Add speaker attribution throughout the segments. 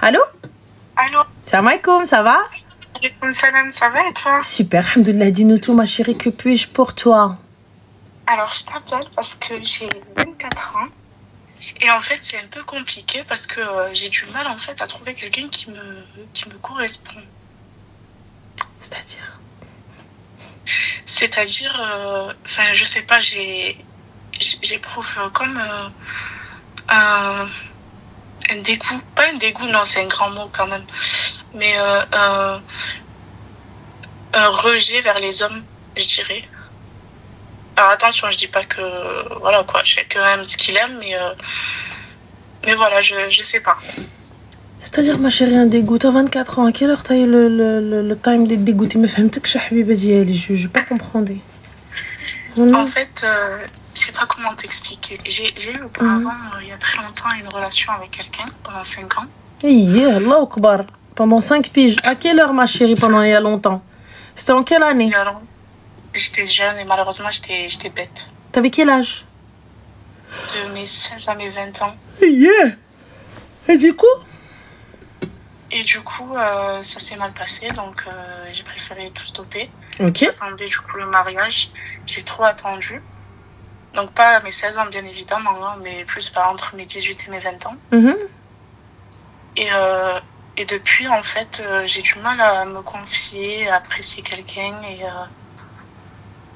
Speaker 1: Allô?
Speaker 2: Allô?
Speaker 1: Salam alaikum, ça va?
Speaker 2: Alaikum salam, ça va et toi?
Speaker 1: Super, alhamdoulilah, dis-nous tout ma chérie, que puis-je pour toi?
Speaker 2: Alors, je t'appelle parce que j'ai 24 ans et en fait, c'est un peu compliqué parce que j'ai du mal en fait à trouver quelqu'un qui me correspond.
Speaker 1: C'est-à-dire?
Speaker 2: C'est-à-dire, je sais pas, j'éprouve comme un dégoût, pas un dégoût, non, c'est un grand mot quand même, mais un rejet vers les hommes, je dirais. Alors attention, je dis pas que, voilà quoi, chacun aime ce qu'il aime, mais voilà, je sais pas.
Speaker 1: C'est-à-dire ma chérie, un dégoût, t'as 24 ans, à quelle heure t'as eu le time d'être dégoûtée? Mais fahmtek habiba diali, je peux comprendre.
Speaker 2: En fait, je sais pas comment t'expliquer. J'ai eu auparavant, il y a très longtemps, une relation avec quelqu'un pendant 5 ans.
Speaker 1: Allah akbar. Pendant 5 piges. À quelle heure ma chérie, pendant il y a longtemps? C'était en quelle année?
Speaker 2: Alors, j'étais jeune et malheureusement, j'étais bête.
Speaker 1: T'avais quel âge?
Speaker 2: De mes 16 à mes 20 ans.
Speaker 1: Et du coup?
Speaker 2: Et du coup, ça s'est mal passé, donc j'ai préféré tout stopper.
Speaker 1: Ok.
Speaker 2: J'attendais du coup le mariage. J'ai trop attendu. Donc pas à mes 16 ans, bien évidemment, hein, mais plus entre mes 18 et mes 20 ans. Et depuis, en fait, j'ai du mal à me confier, à apprécier quelqu'un.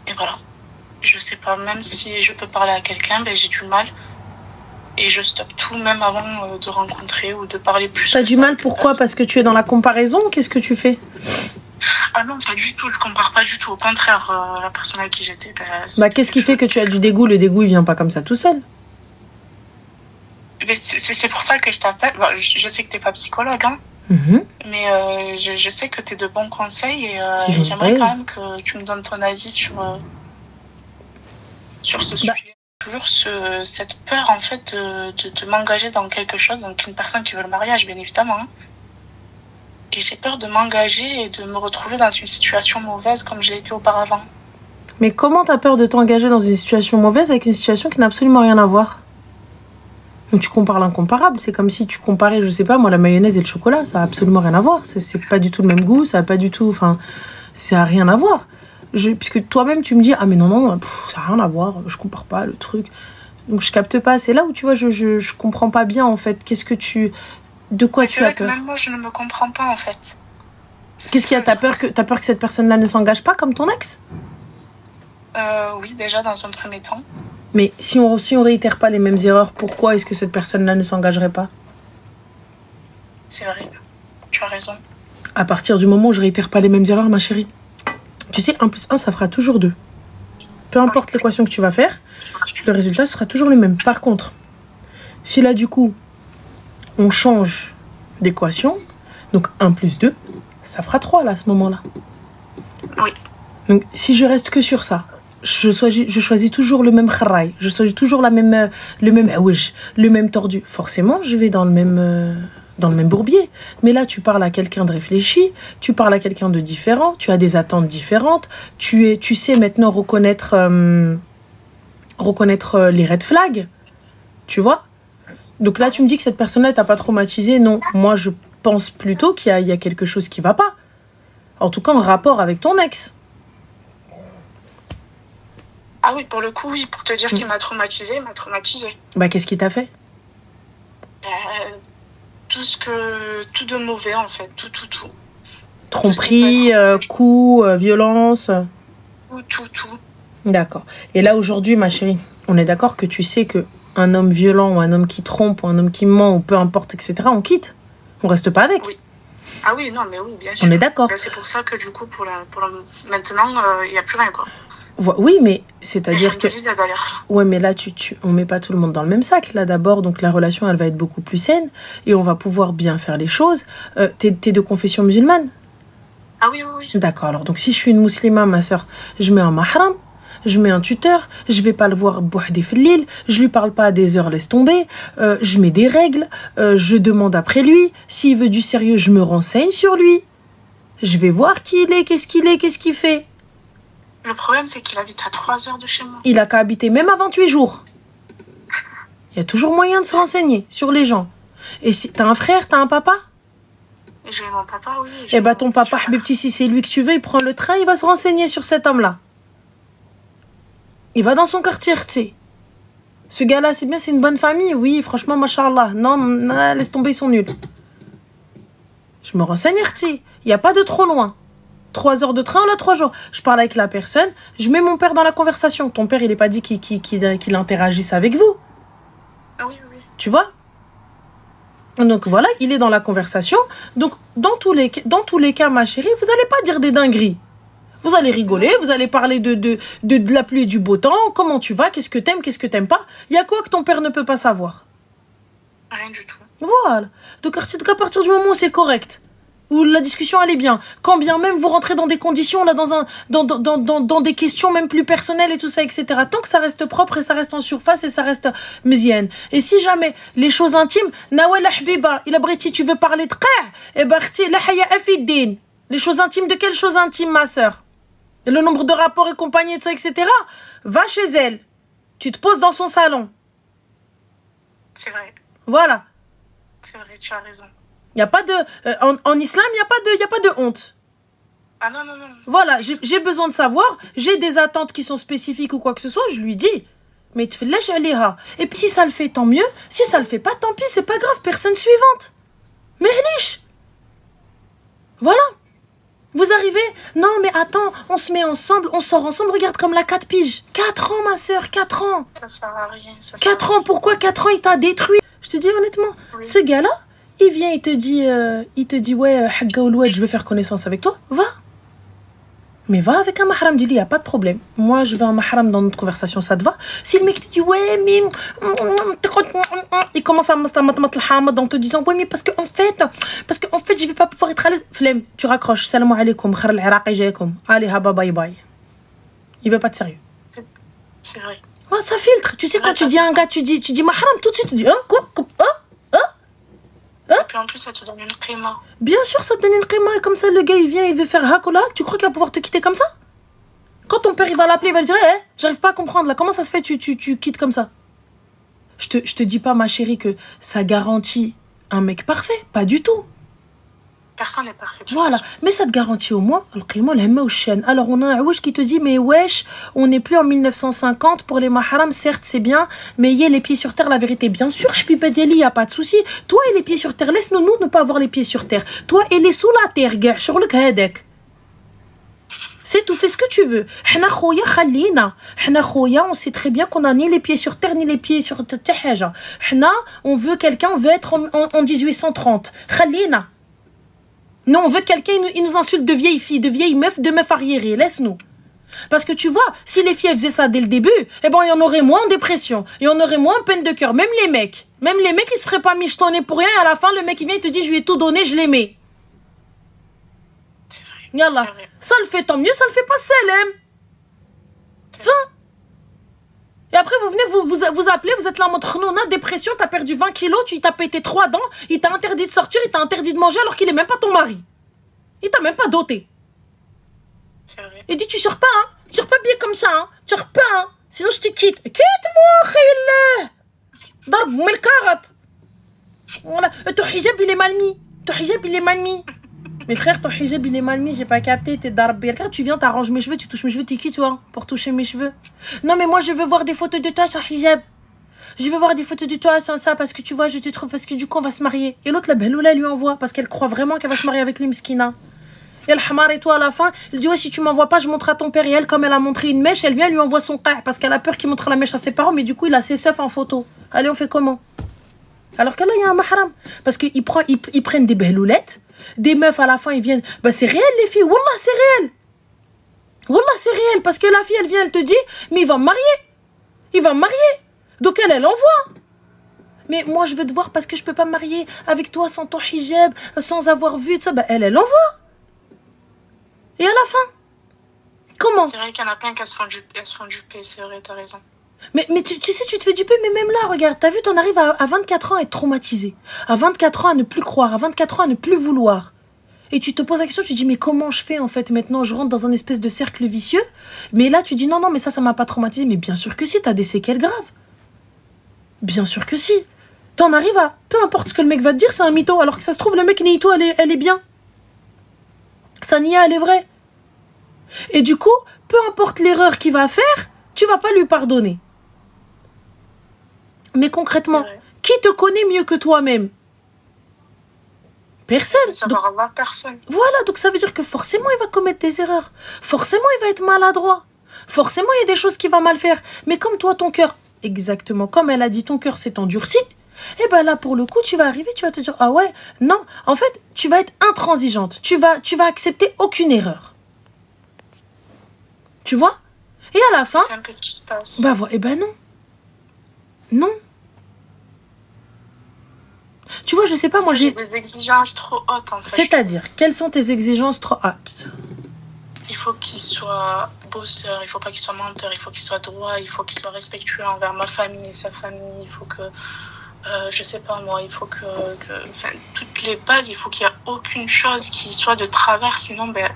Speaker 2: Et voilà. Je sais pas, même si je peux parler à quelqu'un, j'ai du mal. Et je stoppe tout, même avant de rencontrer ou de parler plus.
Speaker 1: T'as du mal, pourquoi? Parce que tu es dans la comparaison? Qu'est-ce que tu fais?
Speaker 2: Ah non, pas du tout, je compare pas du tout. Au contraire, la personne avec qui j'étais...
Speaker 1: qu'est-ce qui fait que tu as du dégoût? Le dégoût, il vient pas comme ça tout seul.
Speaker 2: C'est pour ça que je t'appelle. Bon, je sais que t'es pas psychologue, hein. Mais je sais que t'es de bons conseils et j'aimerais quand même que tu me donnes ton avis sur ce sujet. Toujours cette peur, en fait, de m'engager dans quelque chose, donc une personne qui veut le mariage, bien évidemment, hein. Et j'ai peur de m'engager et de me retrouver dans une situation mauvaise comme je l'ai été auparavant.
Speaker 1: Mais comment t'as peur de t'engager dans une situation mauvaise avec une situation qui n'a absolument rien à voir? Donc tu compares l'incomparable. C'est comme si tu comparais, je sais pas moi, la mayonnaise et le chocolat. Ça a absolument rien à voir. C'est pas du tout le même goût. Ça a pas du tout... Enfin, ça a rien à voir. Puisque toi-même tu me dis, ah mais non, ça a rien à voir. Je compare pas le truc. Donc je capte pas. C'est là où tu vois, je comprends pas bien en fait. Qu'est-ce que tu... De quoi tu as peur?
Speaker 2: Même moi, je ne me comprends pas, en fait.
Speaker 1: Qu'est-ce qu'il y a? T'as peur que cette personne-là ne s'engage pas comme ton ex?
Speaker 2: Oui, déjà, dans un premier temps.
Speaker 1: Mais si on réitère pas les mêmes erreurs, pourquoi est-ce que cette personne-là ne s'engagerait pas?
Speaker 2: C'est vrai. Tu as raison.
Speaker 1: À partir du moment où je réitère pas les mêmes erreurs, ma chérie. Tu sais, 1 plus 1, ça fera toujours 2. Peu importe l'équation que tu vas faire, le résultat sera toujours le même. Par contre, si là, du coup, on change d'équation, donc 1 plus 2, ça fera 3 là à ce moment-là.
Speaker 2: Oui.
Speaker 1: Donc si je reste que sur ça, je choisis toujours le même kharaï, je choisis toujours le même tordu. Forcément, je vais dans le même bourbier. Mais là, tu parles à quelqu'un de réfléchi, tu parles à quelqu'un de différent, tu as des attentes différentes, tu sais maintenant reconnaître les red flags, tu vois. Donc là, tu me dis que cette personne-là t'a pas traumatisé. Non, moi, je pense plutôt qu'il y a quelque chose qui va pas. En tout cas, en rapport avec ton ex.
Speaker 2: Ah oui, pour le coup, oui. Pour te dire qu'il m'a traumatisé, il m'a traumatisé.
Speaker 1: Qu'est-ce qu'il t'a fait?
Speaker 2: Tout de mauvais, en fait. Tout.
Speaker 1: Tromperie, coups, violence.
Speaker 2: Tout.
Speaker 1: D'accord. Et là, aujourd'hui, ma chérie, on est d'accord que tu sais que un homme violent ou un homme qui trompe ou un homme qui ment ou peu importe, etc., on quitte. On reste pas avec.
Speaker 2: Oui. Ah oui, non, mais oui, bien sûr.
Speaker 1: On est d'accord.
Speaker 2: C'est pour ça que du coup, maintenant, il n'y a plus rien, quoi.
Speaker 1: Oui, mais c'est-à-dire que...
Speaker 2: Ouais,
Speaker 1: mais là, on met pas tout le monde dans le même sac. Là, d'abord, donc la relation, elle va être beaucoup plus saine et on va pouvoir bien faire les choses. T'es de confession musulmane?
Speaker 2: Ah oui.
Speaker 1: D'accord. Alors, donc, si je suis une musulmane, ma soeur, je mets un mahram. Je mets un tuteur, je vais pas le voir bouhdé fil, je lui parle pas à des heures, laisse tomber, je mets des règles, je demande après lui, s'il veut du sérieux, je me renseigne sur lui. Je vais voir qui il est, qu'est-ce qu'il fait.
Speaker 2: Le problème, c'est qu'il habite à 3 heures de chez moi.
Speaker 1: Il a qu'à habiter même à 28 jours. Il y a toujours moyen de se renseigner sur les gens. Et si t'as un frère, t'as un papa?
Speaker 2: J'ai mon papa, oui.
Speaker 1: Eh ben ton papa, Habibti, si c'est lui que tu veux, il prend le train, il va se renseigner sur cet homme-là. Il va dans son quartier, tu sais. Ce gars-là, c'est bien, c'est une bonne famille. Oui, franchement, machallah. Non, non, laisse tomber, ils sont nuls. Je me renseigne, Erti. Il n'y a pas de trop loin. 3 heures de train, on a 3 jours. Je parle avec la personne, je mets mon père dans la conversation. Ton père, il n'est pas dit qu'il interagisse avec vous.
Speaker 2: Oui, oui.
Speaker 1: Tu vois? Donc voilà, il est dans la conversation. Donc, dans tous les cas, ma chérie, vous n'allez pas dire des dingueries. Vous allez rigoler, vous allez parler de la pluie et du beau temps. Comment tu vas? Qu'est-ce que t'aimes pas? Il y a quoi que ton père ne peut pas savoir?
Speaker 2: Rien du tout.
Speaker 1: Voilà. Donc à partir du moment où c'est correct, où la discussion elle est bien, quand bien même vous rentrez dans des conditions, là, dans des questions même plus personnelles et tout ça, etc. Tant que ça reste propre et ça reste en surface et ça reste mzienne. Et si jamais les choses intimes, Nawal Habiba, il abriti, tu veux parler de qah, et barti, la haya afiddin. Les choses intimes, de quelles choses intimes, ma sœur? Le nombre de rapports et compagnie, tout ça, etc. Va chez elle. Tu te poses dans son salon.
Speaker 2: C'est vrai.
Speaker 1: Voilà.
Speaker 2: C'est vrai, tu as raison.
Speaker 1: Il y a pas de en islam, il y a pas de honte.
Speaker 2: Ah non, non, non.
Speaker 1: Voilà, j'ai besoin de savoir, j'ai des attentes qui sont spécifiques ou quoi que ce soit, je lui dis. Mais tu fais lèche aliha. Et puis si ça le fait, tant mieux. Si ça le fait pas, tant pis, c'est pas grave, personne suivante. Mais liche. Voilà. Vous arrivez, non mais attends, on se met ensemble, on sort ensemble, regarde comme la 4 piges. 4 ans ma soeur, 4 ans.
Speaker 2: Ça sert à rien.
Speaker 1: 4 ans, pourquoi 4 ans il t'a détruit? Je te dis honnêtement, oui. Ce gars-là, il vient, il te dit ouais, Hagga Ouloued, je veux faire connaissance avec toi, va. Mais va avec un mahram, dis-lui, il n'y a pas de problème. Moi, je veux un mahram dans notre conversation, ça te va? Si le mec te dit, ouais, mais... Il commence à m'atmatmatl en te disant, ouais, mais parce qu'en fait, je vais pas pouvoir être à l'aise. Flemme, tu raccroches. Salam alaikum, khar al-Iraqi jaykum. Allez, haba, bye bye. Il veut pas de sérieux.
Speaker 2: C'est vrai.
Speaker 1: Ouais, ça filtre. Tu sais, quand tu dis à un gars, tu dis mahram, tout de suite, tu dis, hein, quoi?
Speaker 2: Et puis en plus, ça te donne une qima.
Speaker 1: Bien sûr, ça te donne une qima. Et comme ça, le gars, il vient, il veut faire hakola. Tu crois qu'il va pouvoir te quitter comme ça? Quand ton père, il va l'appeler, il va lui dire, j'arrive pas à comprendre, là. Comment ça se fait, tu quittes comme ça? Je te dis pas, ma chérie, que ça garantit un mec parfait. Pas du tout.
Speaker 2: Personne n'est parfait.
Speaker 1: Voilà. Mais ça te garantit au moins, alors on a un ouch qui te dit, mais wesh, on n'est plus en 1950 pour les maharam, certes c'est bien, mais ayez les pieds sur terre, la vérité. Bien sûr, Habiba Diali, il n'y a pas de souci. Toi et les pieds sur terre, laisse-nous ne pas avoir les pieds sur terre. Toi et les sous la terre, gars, c'est tout, fais ce que tu veux. On sait très bien qu'on a ni les pieds sur terre, ni les pieds sur terre. On veut quelqu'un, on veut être en 1830. Khalina. Non, on veut quelqu'un, il nous insulte de vieilles filles, de vieilles meufs, de meufs arriérées. Laisse-nous. Parce que tu vois, si les filles faisaient ça dès le début, eh ben, il y en aurait moins en dépression. Et on aurait moins en peine de cœur. Même les mecs, ils se feraient pas michetonner pour rien. Et à la fin, le mec, il vient, il te dit, je lui ai tout donné, je l'aimais. Yallah. Ça le fait tant mieux, ça le fait pas Salem. Fin. Et après, vous venez, vous appelez, vous êtes là en mode chnouna, dépression, t'as perdu 20 kilos, tu t'as pété 3 dents, il t'a interdit de sortir, il t'a interdit de manger alors qu'il est même pas ton mari. Il t'a même pas doté.
Speaker 2: C'est vrai.
Speaker 1: Il dit, tu sors pas, hein. Tu sors pas bien comme ça, hein. Tu sors pas, hein. Sinon je te quitte. Quitte-moi, khayla. Darb, melkarat. Voilà. Ton hijab, il est mal mis. Ton hijab, il est mal mis. Mes frères, ton hijab, il est mal mis, j'ai pas capté, t'es darb. Regarde, tu viens, t'arranges mes cheveux, tu touches mes cheveux, t'es qui, toi, pour toucher mes cheveux? Non, mais moi, je veux voir des photos de toi sans hijab. Je veux voir des photos de toi sans ça, parce que tu vois, je te trouve, parce que du coup, on va se marier. Et l'autre, la Beloula, lui envoie, parce qu'elle croit vraiment qu'elle va se marier avec lui, Mskina. Et le hamar et toi, à la fin, il dit, ouais, si tu m'envoies pas, je montre à ton père. Et elle, comme elle a montré une mèche, elle vient, elle lui envoie son père, parce qu'elle a peur qu'il montre la mèche à ses parents, mais du coup, il a ses seufs en photo. Allez, on fait comment? Alors que là, il y a un mahram. Parce qu'ils prennent des beloulettes. Des meufs à la fin, ils viennent. Bah, c'est réel, les filles. Wallah, c'est réel. Wallah, c'est réel. Parce que la fille, elle vient, elle te dit, mais il va me marier. Il va me marier. Donc, elle envoie. Mais moi, je veux te voir parce que je peux pas me marier avec toi sans ton hijab, sans avoir vu tout ça. Bah, elle envoie. Et à la fin, comment?
Speaker 2: C'est vrai qu'il y en a plein qui se font duper, c'est vrai, t'as raison.
Speaker 1: Mais tu sais, tu te fais duper, mais même là, regarde, t'as vu, t'en arrives à 24 ans à être traumatisé. À 24 ans à ne plus croire, à 24 ans à ne plus vouloir. Et tu te poses la question, tu te dis, mais comment je fais en fait maintenant? Je rentre dans un espèce de cercle vicieux. Mais là, tu dis, non, mais ça m'a pas traumatisé. Mais bien sûr que si, t'as des séquelles graves. Bien sûr que si. T'en arrives à... Peu importe ce que le mec va te dire, c'est un mytho. Alors que ça se trouve, le mec mytho, elle est bien. Sa nia, elle est vraie. Et du coup, peu importe l'erreur qu'il va faire, tu vas pas lui pardonner. Mais concrètement, qui te connaît mieux que toi-même? Personne.
Speaker 2: Ça va avoir personne.
Speaker 1: Voilà, donc ça veut dire que forcément, il va commettre des erreurs. Forcément, il va être maladroit. Forcément, il y a des choses qu'il va mal faire. Mais comme toi, ton cœur, exactement comme elle a dit, ton cœur s'est endurci, et ben là, pour le coup, tu vas arriver, tu vas te dire, ah ouais, non, en fait, tu vas être intransigeante. Tu vas accepter aucune erreur. Tu vois? Et à la fin,
Speaker 2: c'est un peu ce qui se passe.
Speaker 1: Bah, et ben non. Non. Tu vois, je sais pas, moi
Speaker 2: j'ai des exigences trop hautes en fait.
Speaker 1: C'est-à-dire, quelles sont tes exigences trop hautes?
Speaker 2: Il faut qu'il soit bosseur, il faut pas qu'il soit menteur, il faut qu'il soit droit, il faut qu'il soit respectueux envers ma famille et sa famille, il faut que, je sais pas moi, il faut que enfin, toutes les bases, il faut qu'il y ait aucune chose qui soit de travers, sinon ben,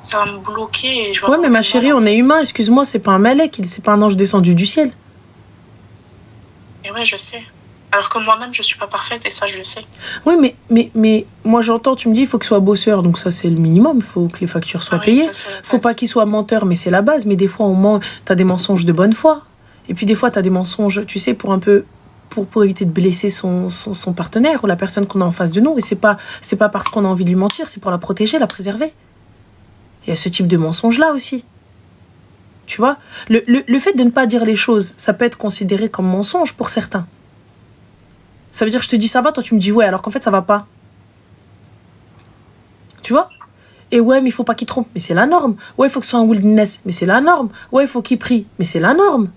Speaker 2: ça va me bloquer. Et je vais
Speaker 1: ouais, mais ma chérie, on est humain, excuse-moi, c'est pas un malek, c'est pas un ange descendu du ciel.
Speaker 2: Et ouais, je sais. Alors que moi-même, je suis pas parfaite et ça, je le sais.
Speaker 1: Oui, mais moi, j'entends, tu me dis, il faut qu'il soit bosseur, donc ça, c'est le minimum. Il faut que les factures soient payées. Faut pas qu'il soit menteur, mais c'est la base. Mais des fois, on ment, t'as des mensonges de bonne foi. Et puis, des fois, t'as des mensonges, tu sais, pour éviter de blesser son partenaire ou la personne qu'on a en face de nous. Et c'est pas parce qu'on a envie de lui mentir, c'est pour la protéger, la préserver. Il y a ce type de mensonge-là aussi. Tu vois, le fait de ne pas dire les choses, ça peut être considéré comme mensonge pour certains. Ça veut dire que je te dis ça va, toi tu me dis ouais, alors qu'en fait ça va pas. Tu vois? Et ouais, mais il faut pas qu'il trompe, mais c'est la norme. Ouais, il faut que ce soit un wilderness, mais c'est la norme. Ouais, il faut qu'il prie, mais c'est la norme.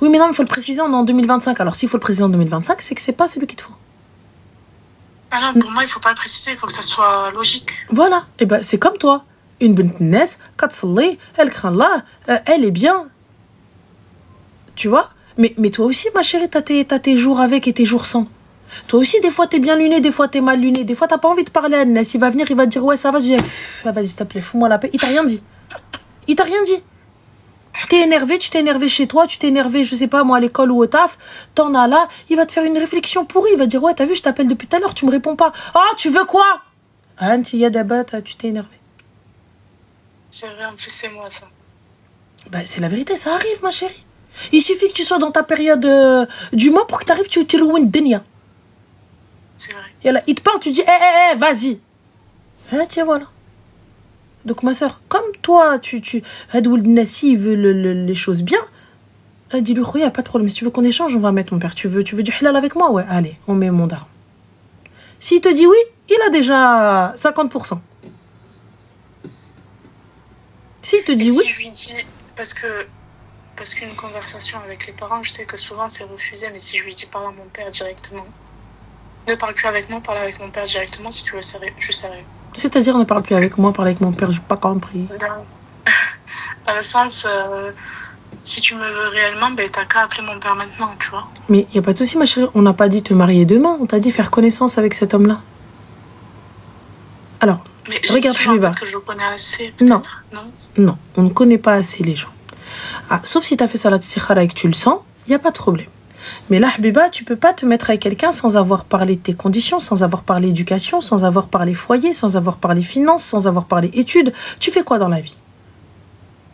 Speaker 1: Oui, mais non, il faut le préciser, on est en 2025. Alors s'il faut le préciser en 2025, c'est que c'est pas celui qu'il te faut.
Speaker 2: Ah non, pour moi, il faut pas le préciser, il faut que ça soit logique.
Speaker 1: Voilà, et ben c'est comme toi. Une wilderness, katsalli, elle craint là, elle est bien. Tu vois? Mais toi aussi, ma chérie, t'as tes jours avec et tes jours sans. Toi aussi, des fois, t'es bien luné, des fois, t'es mal luné. Des fois, t'as pas envie de parler à Agnès. Il va venir, il va te dire, ouais, ça va. Je dis, vas-y, s'il te plaît, fous-moi la paix. Il t'a rien dit. Il t'a rien dit. T'es énervé, tu t'es énervé chez toi, tu t'es énervé, je sais pas, moi, à l'école ou au taf. T'en as là, il va te faire une réflexion pourrie. Il va dire, ouais, t'as vu, je t'appelle depuis tout à l'heure, tu me réponds pas. Ah, tu veux quoi? Anne, il y a d'abord, tu t'es énervé.
Speaker 2: C'est vrai, en plus, c'est moi, ça.
Speaker 1: Bah, c'est la vérité, ça arrive, ma chérie. Il suffit que tu sois dans ta période du mois pour que tu arrives, tu le win denia.
Speaker 2: C'est vrai.
Speaker 1: Et là, il te parle, tu dis, vas-y. Tiens, voilà. Donc, ma soeur, comme toi, Hadoul Nassi veut les choses bien, dis-lui, il n'y a pas de problème. Si tu veux qu'on échange, on va mettre mon père. Tu veux du halal avec moi? Ouais, allez, on met mon daron. S'il te dit oui, il a déjà 50%. S'il te dit oui.
Speaker 2: Si je lui dis, parce qu'une conversation avec les parents, je sais que souvent c'est refusé, mais si je lui dis parle à mon père directement, ne parle plus avec moi, parle avec mon père directement, si tu le savais, je savais.
Speaker 1: C'est-à-dire ne parle plus avec moi, parle avec mon père, je n'ai pas compris.
Speaker 2: Dans le sens, si tu me veux réellement, ben t'as qu'à appeler mon père maintenant, tu vois.
Speaker 1: Mais il n'y a pas de souci, ma chérie, on n'a pas dit te marier demain, on t'a dit faire connaissance avec cet homme-là. Alors,
Speaker 2: mais
Speaker 1: regarde Habiba.
Speaker 2: Parce que je le connais assez,
Speaker 1: non,
Speaker 2: non,
Speaker 1: on ne connaît pas assez les gens. Ah, sauf si tu as fait salat istikhara et que tu le sens, il n'y a pas de problème. Mais là, Habiba, tu peux pas te mettre avec quelqu'un sans avoir parlé de tes conditions, sans avoir parlé éducation, sans avoir parlé foyer, sans avoir parlé finances, sans avoir parlé études. Tu fais quoi dans la vie?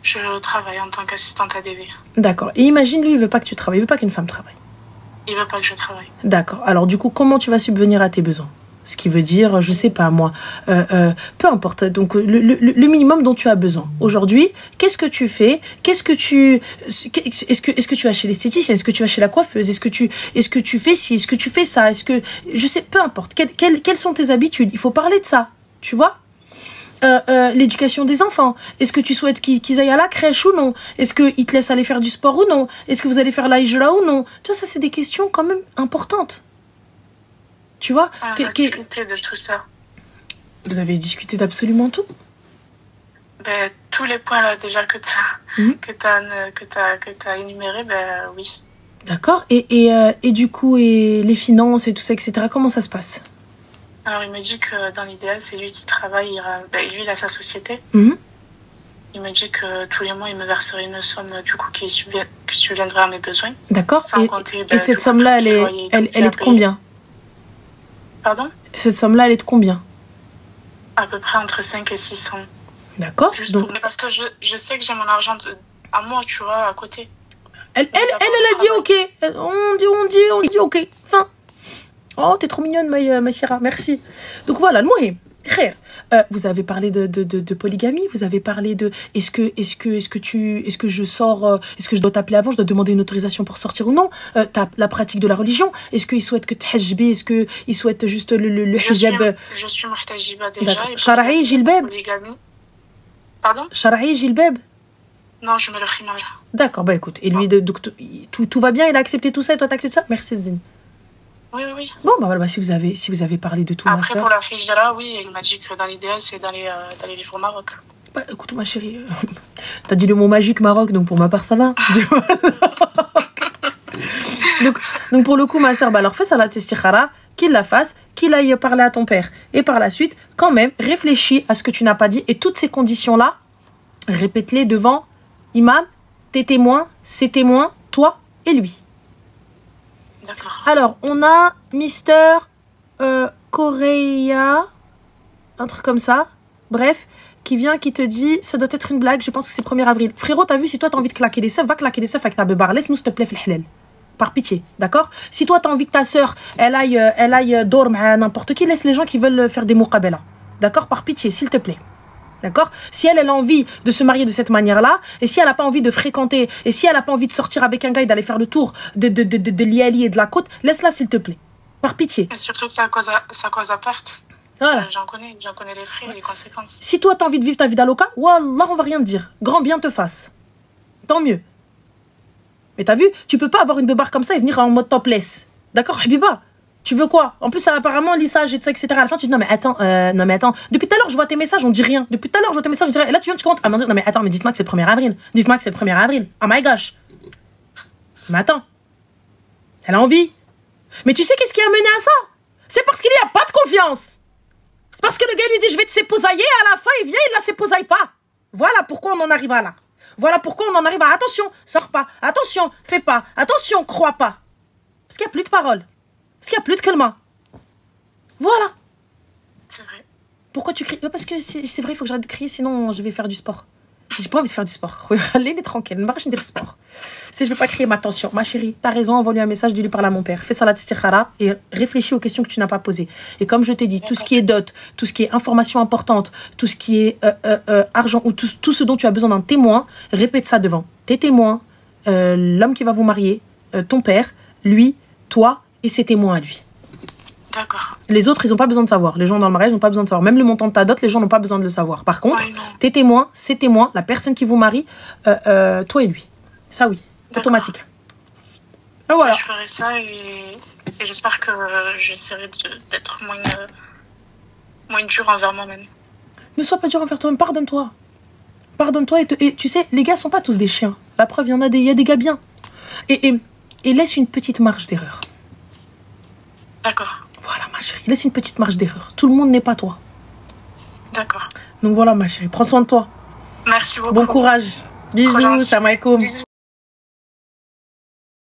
Speaker 2: Je travaille en tant qu'assistante ADV.
Speaker 1: D'accord. Et imagine, lui, il veut pas que tu travailles, il veut pas qu'une femme travaille.
Speaker 2: Il veut pas que je travaille.
Speaker 1: D'accord. Alors du coup, comment tu vas subvenir à tes besoins? Ce qui veut dire, je sais pas moi, peu importe. Donc le minimum dont tu as besoin. Aujourd'hui, qu'est-ce que tu fais? Est-ce que tu vas chez l'esthéticienne? Est-ce que tu vas chez la coiffeuse? Est-ce que tu fais ci? Est-ce que tu fais ça? Je sais, peu importe. Quelles sont tes habitudes? Il faut parler de ça. Tu vois? L'éducation des enfants. Est-ce que tu souhaites qu'ils aillent à la crèche ou non? Est-ce qu'ils te laissent aller faire du sport ou non? Est-ce que vous allez faire la hijra ou non? Tu vois, ça, c'est des questions quand même importantes. Tu vois?
Speaker 2: On a discuté de tout ça.
Speaker 1: Vous avez discuté d'absolument tout?
Speaker 2: Ben, tous les points là déjà que t'as énumérés, ben oui.
Speaker 1: D'accord. Et du coup, et les finances et tout ça, etc., comment ça se passe?
Speaker 2: Alors, il me dit que dans l'idéal, c'est lui qui travaille. Lui, il a sa société. Il me dit que tous les mois, il me verserait une somme du coup qui subviendrait à mes besoins.
Speaker 1: D'accord.
Speaker 2: Sans compter,
Speaker 1: Et cette somme-là, elle est de combien?
Speaker 2: Pardon?
Speaker 1: Cette somme-là, elle est de combien?
Speaker 2: À peu près entre 5 et 600.
Speaker 1: D'accord. Donc...
Speaker 2: Parce que je sais que j'ai mon argent à moi, tu vois, à côté.
Speaker 1: Elle a dit ok. On dit ok. Enfin. Oh, t'es trop mignonne, ma Syrah. Merci. Donc voilà, le moyen. Vous avez parlé de polygamie, vous avez parlé de est-ce que je sors, est-ce que je dois t'appeler avant, je dois demander une autorisation pour sortir ou non, la pratique de la religion, est-ce qu'il souhaite que t'hajbi, est-ce qu'il souhaite juste le hijab?
Speaker 2: Je suis muhtajiba déjà.
Speaker 1: Shara'i, jilbab?
Speaker 2: Pardon?
Speaker 1: Shara'i, jilbab?
Speaker 2: Non, je mets le khimar.
Speaker 1: D'accord, bah écoute, et lui, donc, tout va bien, il a accepté tout ça et toi t'acceptes ça? Merci Zine.
Speaker 2: Oui.
Speaker 1: Bon, bah voilà, si vous avez parlé de tout,
Speaker 2: après,
Speaker 1: ma soeur.
Speaker 2: Pour la hijra, oui, il m'a dit que dans l'idéal, c'est d'aller vivre au Maroc.
Speaker 1: Bah écoute, ma chérie, t'as dit le mot magique Maroc, donc pour ma part, ça va. donc pour le coup, ma soeur, bah alors fais ça la istikhara, qu'il la fasse, qu'il aille parler à ton père. Et par la suite, quand même, réfléchis à ce que tu n'as pas dit. Et toutes ces conditions-là, répète-les devant imam, tes témoins, ses témoins, toi et lui. Alors, on a Mister Korea, un truc comme ça, bref, qui vient, qui te dit, ça doit être une blague, je pense que c'est 1er avril. Frérot, t'as vu, si toi t'as envie de claquer des seufs, va claquer des seufs avec ta beubare, laisse-nous s'il te plaît, fil par pitié, d'accord? Si toi t'as envie que ta soeur, elle aille dormir à n'importe qui, laisse les gens qui veulent faire des muqabela, d'accord? Par pitié, s'il te plaît. D'accord? Si elle a envie de se marier de cette manière-là, et si elle n'a pas envie de fréquenter, et si elle n'a pas envie de sortir avec un gars et d'aller faire le tour de l'Iali et de la côte, laisse-la s'il te plaît. Par pitié.
Speaker 2: Et surtout que ça cause à perte.
Speaker 1: Voilà.
Speaker 2: J'en connais les frais et les conséquences.
Speaker 1: Si toi t'as envie de vivre ta vie d'aloca, wallah, on va rien te dire. Grand bien te fasse. Tant mieux. Mais t'as vu, tu peux pas avoir une beubare comme ça et venir en mode topless. D'accord, Habiba? Tu veux quoi? En plus, apparemment, lissage et tout ça, etc. À la fin, tu dis non, mais attends. Depuis tout à l'heure, je vois tes messages, on dit rien. Depuis tout à l'heure, je vois tes messages, je dis rien. Et là, tu viens, tu commences à me dire non, mais attends, mais dites-moi que c'est le 1er avril. Dites-moi que c'est le 1er avril. Oh my gosh. Mais attends. Elle a envie. Mais tu sais qu'est-ce qui a mené à ça? C'est parce qu'il n'y a pas de confiance. C'est parce que le gars lui dit je vais te s'épousailler, à la fin, il vient, il la s'épousaille pas. Voilà pourquoi on en arrive à là. Voilà pourquoi on en arrive à attention, sors pas. Attention, fais pas. Attention, crois pas. Parce qu'il n'y a plus de paroles. Parce qu'il n'y a plus de kalma. Voilà.
Speaker 2: C'est vrai.
Speaker 1: Pourquoi tu cries? Parce que c'est vrai, il faut que j'arrête de crier, sinon je vais faire du sport. J'ai pas envie de faire du sport. Allez, il est tranquille. Ne marche pas dire sport. Si je veux pas crier ma tension. Ma chérie, t'as raison, envoie-lui un message, dis-lui parler à mon père. Fais ça la istikhara et réfléchis aux questions que tu n'as pas posées. Et comme je t'ai dit, tout ce qui est dot, tout ce qui est information importante, tout ce qui est argent ou tout ce dont tu as besoin d'un témoin, répète ça devant tes témoins, l'homme qui va vous marier, ton père, lui, toi et ses témoins à lui.
Speaker 2: D'accord.
Speaker 1: Les autres, ils n'ont pas besoin de savoir. Les gens dans le mariage n'ont pas besoin de savoir. Même le montant de ta dot, les gens n'ont pas besoin de le savoir. Par contre, tes témoins, ses témoins, la personne qui vous marie, toi et lui. Ça, oui. Automatique. Et voilà.
Speaker 2: Je ferai ça et j'espère que j'essaierai d'être moins dure envers moi-même.
Speaker 1: Ne sois pas dur envers toi-même. Pardonne-toi. Pardonne-toi. Et tu sais, les gars sont pas tous des chiens. La preuve, il y a des gars bien. Et laisse une petite marge d'erreur.
Speaker 2: D'accord.
Speaker 1: Voilà, ma chérie. Laisse une petite marge d'erreur. Tout le monde n'est pas toi.
Speaker 2: D'accord.
Speaker 1: Donc voilà, ma chérie. Prends soin de toi.
Speaker 2: Merci beaucoup.
Speaker 1: Bon courage. Bisous. Salam alaikum.